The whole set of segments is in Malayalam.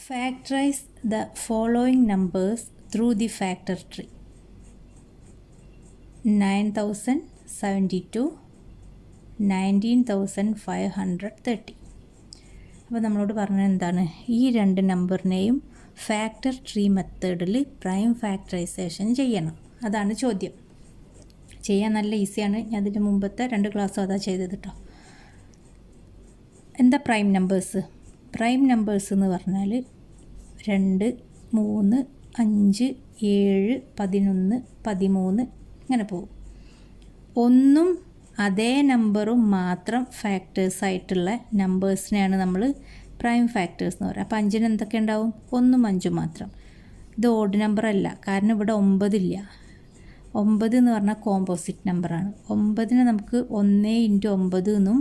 Factorize the following numbers through the factor tree. 9072, 19530. അപ്പോൾ നമ്മളോട് പറഞ്ഞത് എന്താണ്? ഈ രണ്ട് നമ്പറിനെയും ഫാക്ടർ ട്രീ മെത്തേഡിൽ പ്രൈം ഫാക്ടറൈസേഷൻ ചെയ്യണം. അതാണ് ചോദ്യം. ചെയ്യാൻ നല്ല ഈസിയാണ്. ഞാൻ അതിൻ്റെ മുമ്പത്തെ 2 ക്ലാസ്സും അതാ ചെയ്തത് കേട്ടോ. എന്താ പ്രൈം നമ്പേഴ്സ്? പ്രൈം നമ്പേഴ്സ് എന്ന് പറഞ്ഞാൽ 2, 3, 5, 7, 11, 13 ഇങ്ങനെ പോകും. ഒന്നും അതേ നമ്പറും മാത്രം ഫാക്ടേഴ്സായിട്ടുള്ള നമ്പേഴ്സിനെയാണ് നമ്മൾ പ്രൈം ഫാക്ടേഴ്സ് എന്ന് പറയുക. അപ്പോൾ 5-ന് എന്തൊക്കെ ഉണ്ടാവും? 1ഉം 5ഉം മാത്രം. ഇത് ഓഡ് നമ്പർ അല്ല, കാരണം ഇവിടെ 9 ഇല്ല. 9 എന്ന് പറഞ്ഞാൽ കോമ്പോസിറ്റ് നമ്പറാണ്. 9നെ നമുക്ക് 1 × 9 എന്നും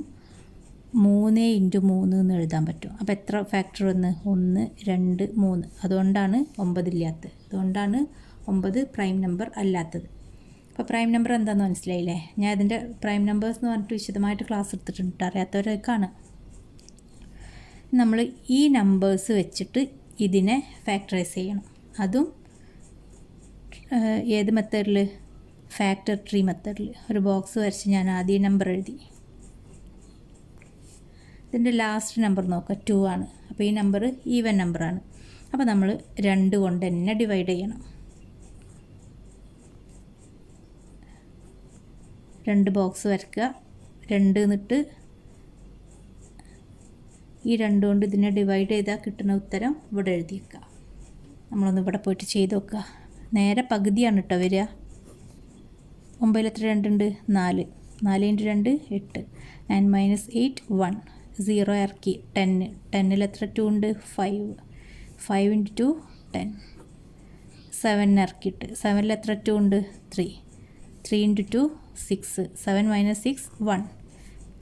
3 × 3 എന്ന് എഴുതാൻ പറ്റും. അപ്പോൾ എത്ര ഫാക്ടർ വന്ന്? 1, 2, 3. അതുകൊണ്ടാണ് 9 ഇല്ലാത്തത്. അതുകൊണ്ടാണ് 9 പ്രൈം നമ്പർ അല്ലാത്തത്. അപ്പോൾ പ്രൈം നമ്പർ എന്താണെന്ന് മനസ്സിലായില്ലേ? ഞാൻ ഇതിൻ്റെ പ്രൈം നമ്പേഴ്സ് എന്ന് പറഞ്ഞിട്ട് വിശദമായിട്ട് ക്ലാസ് എടുത്തിട്ടുണ്ട്. അറിയാത്തവരൊക്കെ കാണാം. നമ്മൾ ഈ നമ്പേഴ്സ് വെച്ചിട്ട് ഇതിനെ ഫാക്ടറൈസ് ചെയ്യണം. അതും ഏത് മെത്തേഡിൽ? ഫാക്ടർ ട്രീ മെത്തേഡിൽ. ഒരു ബോക്സ് വരച്ച് ഞാൻ ആദ്യം നമ്പർ എഴുതി. ഇതിൻ്റെ ലാസ്റ്റ് നമ്പർ നോക്കുക, 2 ആണ്. അപ്പോൾ ഈ നമ്പർ ഈവൻ നമ്പറാണ്. അപ്പോൾ നമ്മൾ 2 കൊണ്ട് തന്നെ ഡിവൈഡ് ചെയ്യണം. 2 ബോക്സ് വരയ്ക്കുക. 2 എന്നിട്ട് ഈ 2 കൊണ്ട് ഇതിനെ ഡിവൈഡ് ചെയ്താൽ കിട്ടുന്ന ഉത്തരം ഇവിടെ എഴുതി വെക്കുക. നമ്മളൊന്ന് ഇവിടെ പോയിട്ട് ചെയ്ത് നോക്കുക. നേരെ പകുതിയാണ് കേട്ടോ വരിക. 9 എത്ര 2 ഉണ്ട്? 4. 4 × 2 8. 9 - 8 1. 0 ഇറക്കി. 10. 10ൽ എത്ര 2 ഉണ്ട്? 5. 5 × 2 10. 7 ഇറക്കിയിട്ട് 7ൽ എത്ര 2 ഉണ്ട്? 3. 3 × 2 6. 7 - 6 1.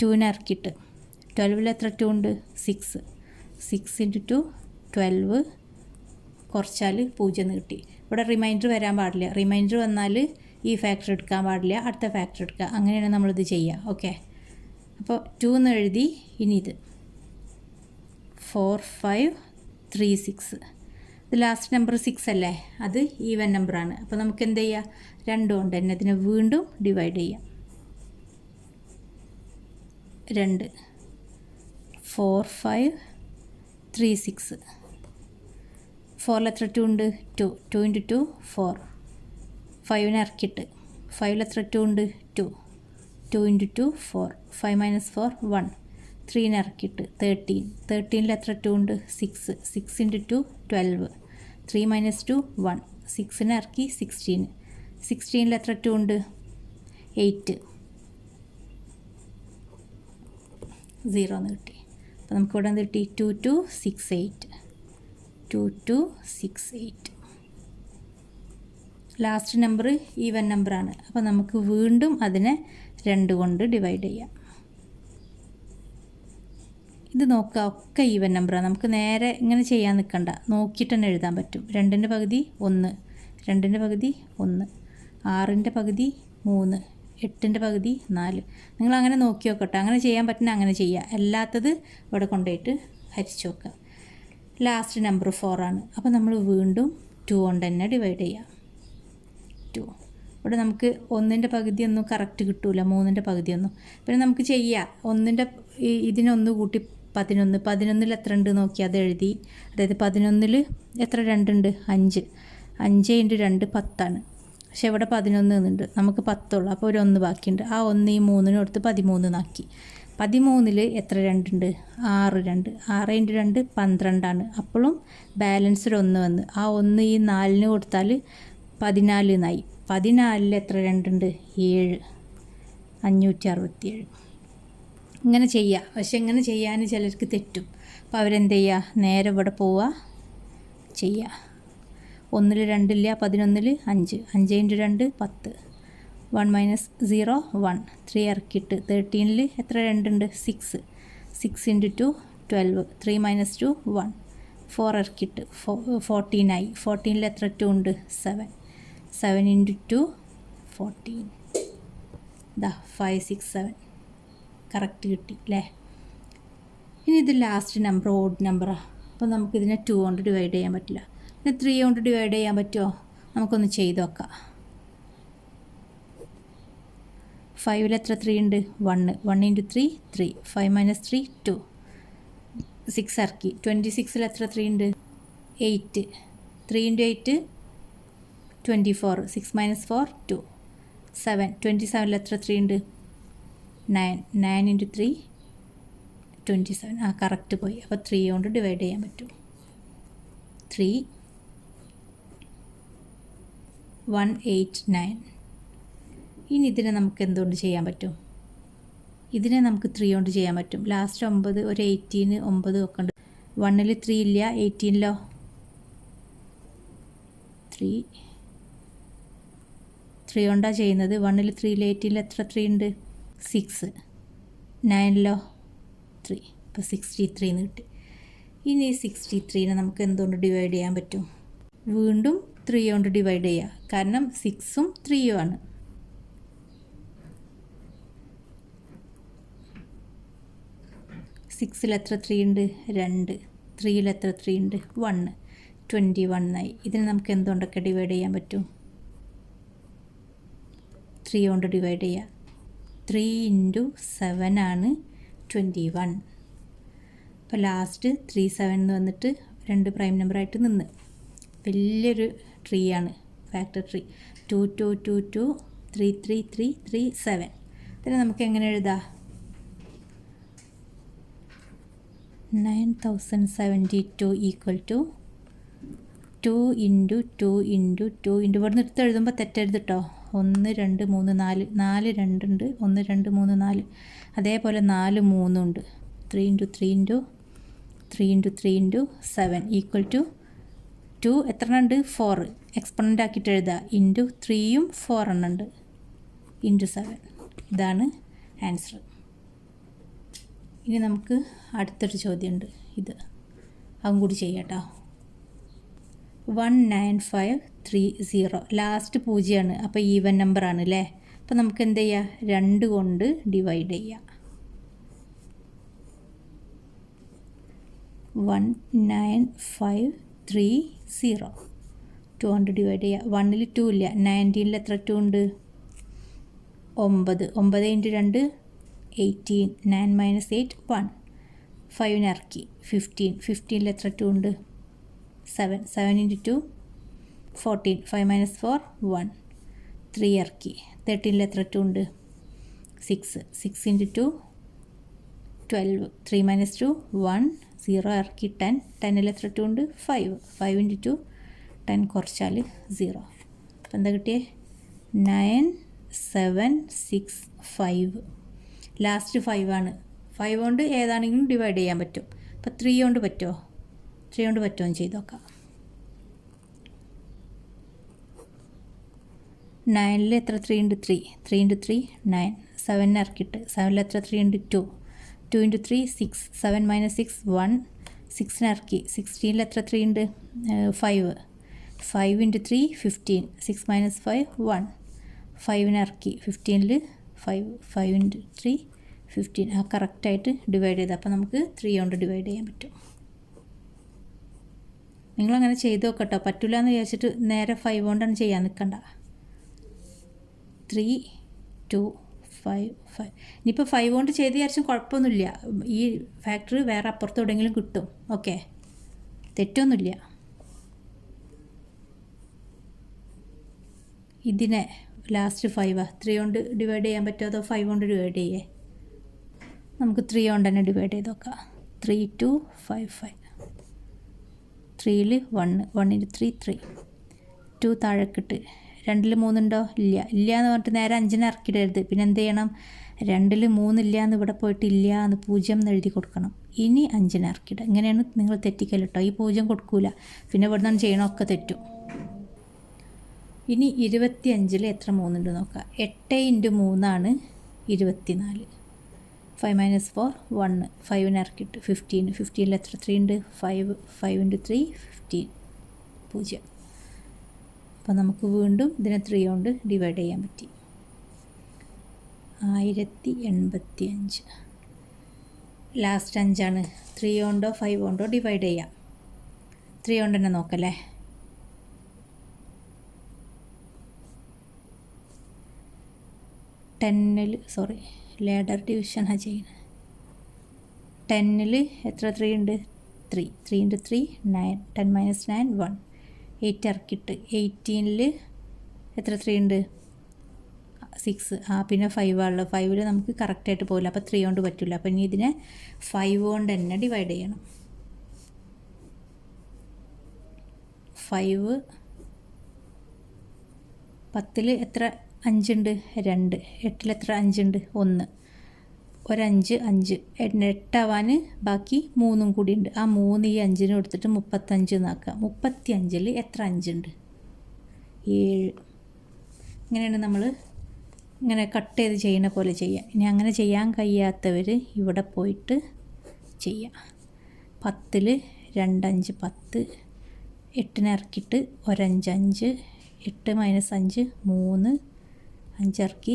2നെ ഇറക്കിയിട്ട് 12ൽ എത്ര 2 ഉണ്ട്? 6. 6 × 2 12. കുറച്ചാൽ 0 എന്ന് കിട്ടി. ഇവിടെ റിമൈൻഡർ വരാൻ പാടില്ല. റിമൈൻഡർ വന്നാൽ ഈ ഫാക്ടർ എടുക്കാൻ പാടില്ല, അടുത്ത ഫാക്ടർ എടുക്കുക. അങ്ങനെയാണ് നമ്മളിത് ചെയ്യുക. ഓക്കെ. അപ്പോൾ 2 എന്ന് എഴുതി. ഇനി ഇത് 4 5 3 6. ഇത് ലാസ്റ്റ് നമ്പർ 6 അല്ലേ? അത് ഈവൻ നമ്പറാണ്. അപ്പോൾ നമുക്ക് എന്ത് ചെയ്യാം? 2 കൊണ്ട് തന്നെ ഇതിനെ വീണ്ടും ഡിവൈഡ് ചെയ്യാം. 2 4 5 3 6. 4ൽ എത്ര 2 ഉണ്ട്? 2. 2 × 2 4. 5നെ ഇറക്കിയിട്ട് 5ൽ എത്ര 2 ഉണ്ട്? 2. 2 × 2 4. 5 - 4 1. 3നെ ഇറക്കിയിട്ട് 13. 13ൽ എത്ര 2 ഉണ്ട്? 6. 6 × 2 12. 3 - 2 1. 6നെ ഇറക്കി 16. 16ൽ എത്ര 2 ഉണ്ട്? 8. 0 എന്ന് കിട്ടി. അപ്പോൾ നമുക്കിവിടെ എന്ത് കിട്ടി? 2 2 6 8. 2 2 6 8. ലാസ്റ്റ് നമ്പർ ഈവൻ നമ്പറാണ്. അപ്പോൾ നമുക്ക് വീണ്ടും അതിനെ 2 കൊണ്ട് ഡിവൈഡ് ചെയ്യാം. ഇത് നോക്കുക, ഒക്കെ ഈവൻ നമ്പറാണ്. നമുക്ക് നേരെ ഇങ്ങനെ ചെയ്യാൻ നിൽക്കണ്ട, നോക്കിയിട്ട് തന്നെ എഴുതാൻ പറ്റും. 2ൻ്റെ പകുതി 1, 2ൻ്റെ പകുതി 1, 6ൻ്റെ പകുതി 3, 8ൻ്റെ പകുതി 4. നിങ്ങൾ അങ്ങനെ നോക്കി നോക്കട്ടെ. അങ്ങനെ ചെയ്യാൻ പറ്റുന്ന അങ്ങനെ ചെയ്യുക. അല്ലാത്തത് ഇവിടെ കൊണ്ടുപോയിട്ട് ഹരിച്ചു നോക്കുക. ലാസ്റ്റ് നമ്പർ 4 ആണ്. അപ്പോൾ നമ്മൾ വീണ്ടും 2 കൊണ്ട് തന്നെ ഡിവൈഡ് ചെയ്യാം. 2. ഇവിടെ നമുക്ക് 1ൻ്റെ പകുതിയൊന്നും കറക്റ്റ് കിട്ടില്ല, 3ൻ്റെ പകുതിയൊന്നും. പിന്നെ നമുക്ക് ചെയ്യാം. 1ൻ്റെ ഇതിനൊന്ന് കൂട്ടി 11. 11ൽ എത്ര ഉണ്ട് നോക്കി അത് എഴുതി. അതായത് 11ൽ എത്ര 2 ഉണ്ട്? 5. 5 × 2 10 ആണ്. പക്ഷേ ഇവിടെ 11 എന്നുണ്ട്. നമുക്ക് 10 ഉള്ളൂ. അപ്പോൾ ഒരു 1 ബാക്കിയുണ്ട്. ആ 1 ഈ 3ന് കൊടുത്ത് 13 ആക്കി. 13ൽ എത്ര 2 ഉണ്ട്? 6 2. 6 × 2 12 ആണ്. അപ്പോഴും ബാലൻസിൽ 1 വന്ന്. ആ 1 ഈ 4ന് കൊടുത്താൽ 14 എന്നായി. 14ൽ എത്ര 2 ഉണ്ട്? 7. 567. ഇങ്ങനെ ചെയ്യുക. പക്ഷെ ഇങ്ങനെ ചെയ്യാൻ ചിലർക്ക് തെറ്റും. അപ്പോൾ അവരെന്ത് ചെയ്യുക? നേരെ ഇവിടെ പോവുക, ചെയ്യുക. 1ൽ 2 ഇല്ല, 11ൽ 5. 5 × 2 10. 1 - 0 1. 3 ഇറക്കിയിട്ട് 13ൽ എത്ര 2 ഉണ്ട്? 6. 6 × 2 12. 3 - 2 1. 4 ഇറക്കിയിട്ട് 14 ആയി. 14ൽ എത്ര 2 ഉണ്ട്? 7. 7 × 2 14. 5 6 7. കറക്റ്റ് കിട്ടി അല്ലേ? ഇനി ഇത് ലാസ്റ്റ് നമ്പർ ഓഡ് നമ്പറാണ്. അപ്പോൾ നമുക്കിതിനെ 2 കൊണ്ട് ഡിവൈഡ് ചെയ്യാൻ പറ്റില്ല. പിന്നെ 3 കൊണ്ട് ഡിവൈഡ് ചെയ്യാൻ പറ്റുമോ? നമുക്കൊന്ന് ചെയ്ത് നോക്കാം. 5ൽ എത്ര 3 ഉണ്ട്? 1. 1 × 3 3. 5 - 3 2. 6 ഇറക്കി. 26ൽ എത്ര 3 ഉണ്ട്? 8. 3 × 8 24. 6 - 4 2. 7. 27ൽ എത്ര 3 ഉണ്ട്? 9. 9 × 3 27. കറക്റ്റ് പോയി. അപ്പോൾ 3 കൊണ്ട് ഡിവൈഡ് ചെയ്യാൻ പറ്റും. 3 189. ഇനി ഇതിനെ നമുക്ക് എന്തുകൊണ്ട് ചെയ്യാൻ പറ്റും? ഇതിനെ നമുക്ക് 3 കൊണ്ട് ചെയ്യാൻ പറ്റും. ലാസ്റ്റ് 9, ഒരു 18, 9 ഒക്കെ ഉണ്ട്. 1ൽ 3 ഇല്ല, 18ലോ 3 കൊണ്ടാണ് ചെയ്യുന്നത്. 1ൽ 3 18ൽ എത്ര 3 ഉണ്ട്? 6. 9ലോ 3. ഇപ്പോൾ 63 എന്ന് കിട്ടി. ഇനി 63നെ നമുക്ക് എന്തുകൊണ്ട് ഡിവൈഡ് ചെയ്യാൻ പറ്റും? വീണ്ടും 3 കൊണ്ട് ഡിവൈഡ് ചെയ്യുക. കാരണം 6ഉം 3ഉം ആണ്. 6ൽ എത്ര 3 ഉണ്ട്? 2. 3ൽ എത്ര 3 ഉണ്ട്? 1. 21 ആയി. ഇതിന് നമുക്ക് എന്തുകൊണ്ടൊക്കെ ഡിവൈഡ് ചെയ്യാൻ പറ്റും? 3 കൊണ്ട് ഡിവൈഡ് ചെയ്യുക. 3 × 7 ആണ് 21. അപ്പോൾ ലാസ്റ്റ് 3 7 എന്ന് വന്നിട്ട് 2 പ്രൈം നമ്പറായിട്ട് നിന്ന് വലിയൊരു ട്രീ ആണ്, ഫാക്ടർ ട്രീ. 2 2 2 2 3 3 3 3 7. ഇതിനെ നമുക്ക് എങ്ങനെ എഴുതാം? 9072 = 2 × 2 × 2 ഇവിടെ നിർത്തി എഴുതുമ്പോൾ തെറ്റെഴുത് കേട്ടോ. 1 2 3 4 4 2 ഉണ്ട്. 1 2 3 4. അതേപോലെ 4 3 ഉണ്ട്. 3 × 3 × 3 × 3 × 7 = 2 എത്ര എണ്ണം ഉണ്ട്? 4. എക്സ്പൊണൻ്റ് ആക്കിയിട്ട് എഴുതുക. × 3ഉം 4 എണ്ണം ഉണ്ട്. × 7. ഇതാണ് ആൻസർ. ഇനി നമുക്ക് അടുത്തൊരു ചോദ്യമുണ്ട്. അതും കൂടി ചെയ്യാം കേട്ടോ. 19530. ലാസ്റ്റ് 0ആണ്. അപ്പോൾ ഈവൻ നമ്പറാണ് അല്ലേ? അപ്പോൾ നമുക്ക് എന്ത് ചെയ്യാം? 2 കൊണ്ട് ഡിവൈഡ് ചെയ്യാം. 19530. 2 കൊണ്ട് ഡിവൈഡ് ചെയ്യുക. 1ൽ 2 ഇല്ല. 19ൽ എത്ര 2 ഉണ്ട്? 9. 9 × 2 18. 9 - 8 1. 5നെ ഇറക്കി. 15. 15ൽ എത്ര 2 ഉണ്ട്? 7. 7 × 2 14. 5 - 4 1. 3 ഇറക്കി. 13ൽ എത്ര 2 ഉണ്ട്? 6. 6 × 2 12. 3 - 2 1. 0 ഇറക്കി. 10. 10ൽ എത്ര 2 ഉണ്ട്? 5. 5 × 2 10 കുറച്ചാൽ 0. അപ്പോൾ എന്താ കിട്ടിയേ? 9765. ലാസ്റ്റ് 5 ആണ്. 5 കൊണ്ട് ഏതാണെങ്കിലും ഡിവൈഡ് ചെയ്യാൻ പറ്റും. അപ്പോൾ 3 കൊണ്ട് പറ്റുമോ? 3 കൊണ്ട് പറ്റുമോ എന്ന് ചെയ്ത് നോക്കാം. 9ൽ എത്ര 3 ഉണ്ട്? 3. 3 × 3 9. 7 ഇറക്കിയിട്ട് 7ൽ എത്ര 3 ഉണ്ട്? 2. 2 × 3 6. 7 - 6 1. 6നെ ഇറക്കി. 16ൽ എത്ര 3 ഉണ്ട്? 5. 5 × 3 15. 6 - 5 1. 5നെ ഇറക്കി. 15ൽ 5. 5 × 3 15. കറക്റ്റായിട്ട് ഡിവൈഡ് ചെയ്ത്. അപ്പോൾ നമുക്ക് 3 കൊണ്ട് ഡിവൈഡ് ചെയ്യാൻ പറ്റും. നിങ്ങളങ്ങനെ ചെയ്ത് നോക്കട്ടോ. പറ്റില്ല എന്ന് വിചാരിച്ചിട്ട് നേരെ 5 കൊണ്ടാണ് ചെയ്യാൻ നിൽക്കണ്ട. 3 2 5 5. ഇനിയിപ്പോൾ 5 കൊണ്ട് ചെയ്ത് വിചാരിച്ചും കുഴപ്പമൊന്നുമില്ല. ഈ ഫാക്ടറി വേറെ അപ്പുറത്ത് എവിടെയെങ്കിലും കിട്ടും. ഓക്കെ, തെറ്റൊന്നുമില്ല. ഇതിനെ ലാസ്റ്റ് 5 3 കൊണ്ട് ഡിവൈഡ് ചെയ്യാൻ പറ്റുമോ അതോ 5 കൊണ്ട് ഡിവൈഡ് ചെയ്യേ? നമുക്ക് 3 കൊണ്ട് തന്നെ ഡിവൈഡ് ചെയ്ത് നോക്കാം. 3 2 5 5. 3ൽ 1. 1 × 3 3. 2 താഴേക്കിട്ട്. 2ൽ 3 ഉണ്ടോ? ഇല്ല. ഇല്ല എന്ന് പറഞ്ഞിട്ട് നേരെ 5നെ ഇറക്കിയിടരുത്. പിന്നെ എന്ത് ചെയ്യണം? 2ൽ 3 ഇല്ല എന്ന് ഇവിടെ പോയിട്ട് ഇല്ല എന്ന് 0 എന്ന് എഴുതി കൊടുക്കണം. ഇനി 5നെ ഇറക്കിയിടുക. ഇങ്ങനെയാണ് നിങ്ങൾ തെറ്റിക്കൽ കേട്ടോ. ഈ 0 കൊടുക്കൂല. പിന്നെ ഇവിടെ നിന്നാണ് ചെയ്യണമൊക്കെ തെറ്റും. ഇനി 25ൽ എത്ര 3 ഉണ്ട് നോക്കാം. 8 × 3 ആണ് 24. 5 - 4 1. 5നെ ഇറക്കിയിട്ട് 15. 15ൽ എത്ര 3 ഉണ്ട്? 5. 5 × 3 15 0. അപ്പോൾ നമുക്ക് വീണ്ടും ഇതിനെ 3 കൊണ്ട് ഡിവൈഡ് ചെയ്യാൻ പറ്റി. 1085. ലാസ്റ്റ് 5 ആണ്. 3 കൊണ്ടോ 5 കൊണ്ടോ ഡിവൈഡ് ചെയ്യാം. 3 കൊണ്ട് തന്നെ നോക്കല്ലേ. 10-ൽ ലാഡർ ഡിവിഷനാണ് ചെയ്യുന്നത്. 10-ൽ എത്ര 3 ഉണ്ട്? 3 × 3 9. 10 - 9 1. 8 ഇറക്കിയിട്ട് 18-ൽ എത്ര 3 ഉണ്ട്? 6. പിന്നെ 5 ആണല്ലോ. 5-ൽ നമുക്ക് കറക്റ്റായിട്ട് പോകില്ല, അപ്പോൾ 3 കൊണ്ട് പറ്റില്ല. അപ്പോൾ ഇനി ഇതിനെ 5 കൊണ്ട് തന്നെ ഡിവൈഡ് ചെയ്യണം. 5 10-ൽ എത്ര 5 ഉണ്ട്? 2. 8-ൽ എത്ര 5 ഉണ്ട്? 1. 5 5. 8 ആവാൻ ബാക്കി 3 കൂടി ഉണ്ട്. ആ 3 ഈ 5-ന് കൊടുത്തിട്ട് 35 എന്നാക്കുക. 35-ൽ എത്ര 5 ഉണ്ട്? 7. ഇങ്ങനെയാണ് നമ്മൾ ഇങ്ങനെ കട്ട് ചെയ്ത് ചെയ്യുന്ന പോലെ ചെയ്യുക. ഇനി അങ്ങനെ ചെയ്യാൻ കഴിയാത്തവർ ഇവിടെ പോയിട്ട് ചെയ്യുക. 10-ൽ 2 5 10. 8-നെ ഇറക്കിയിട്ട് 1 5 5. 8 - 5 3. 5 ഇറക്കി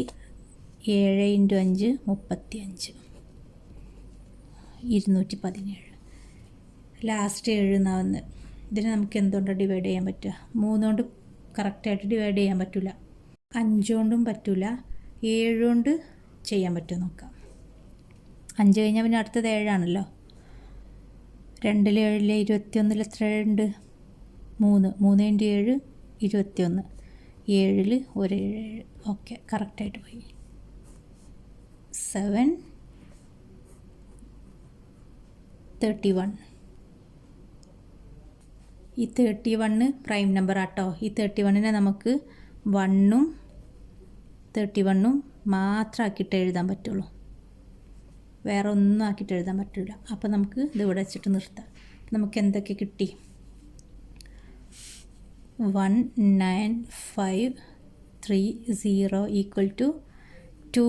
7 × 5 35. 217. ലാസ്റ്റ് 7 എന്നാവുന്നത്. ഇതിന് നമുക്ക് എന്തുകൊണ്ടാണ് ഡിവൈഡ് ചെയ്യാൻ പറ്റുക? 3 കൊണ്ട് കറക്റ്റായിട്ട് ഡിവൈഡ് ചെയ്യാൻ പറ്റില്ല, 5 കൊണ്ടും പറ്റില്ല, 7 കൊണ്ട് ചെയ്യാൻ പറ്റുമോ നോക്കാം. 5 കഴിഞ്ഞാൽ പിന്നെ അടുത്തത് 7 ആണല്ലോ. 2-ൽ 7-ൽ 21-ൽ എത്ര ഉണ്ട്? 3. 3 × 7 21. 7-ൽ ഒരു 7. ഓക്കെ, കറക്റ്റായിട്ട് പോയി. 7 31. ഈ 31 പ്രൈം നമ്പർ ആട്ടോ. ഈ 31-നെ നമുക്ക് 1-ഉം 31-ഉം മാത്രം ആക്കിയിട്ട് എഴുതാൻ പറ്റുള്ളൂ, വേറെ ഒന്നും ആക്കിയിട്ട് എഴുതാൻ പറ്റില്ല. അപ്പോൾ നമുക്ക് ഇത് ഇവിടെ വെച്ചിട്ട് നിർത്താം. നമുക്ക് എന്തൊക്കെ കിട്ടി? 1953 = 2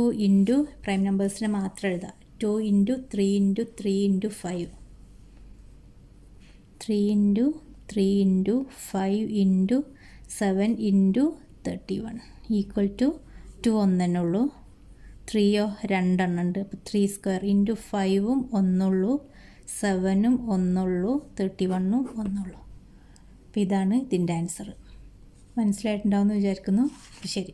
× പ്രൈം നമ്പേഴ്സിനെ മാത്രം എഴുതാം. 2 × 3 × 3 × 5. 3 × 3 × 5 × 7 × 31 = 2 ഒന്നെണ്ണേ ഉള്ളൂ. 3-യോ 2 എണ്ണം ഉണ്ട്. അപ്പോൾ 3² × 5-ഉം 1 ഉള്ളൂ, 7-ഉം 1 ഉള്ളൂ, 31-ഉം 1 ഉള്ളൂ. അപ്പോൾ ഇതാണ് ഇതിൻ്റെ ആൻസർ. മനസ്സിലായിട്ടുണ്ടാവുമെന്ന് വിചാരിക്കുന്നു. ശരി.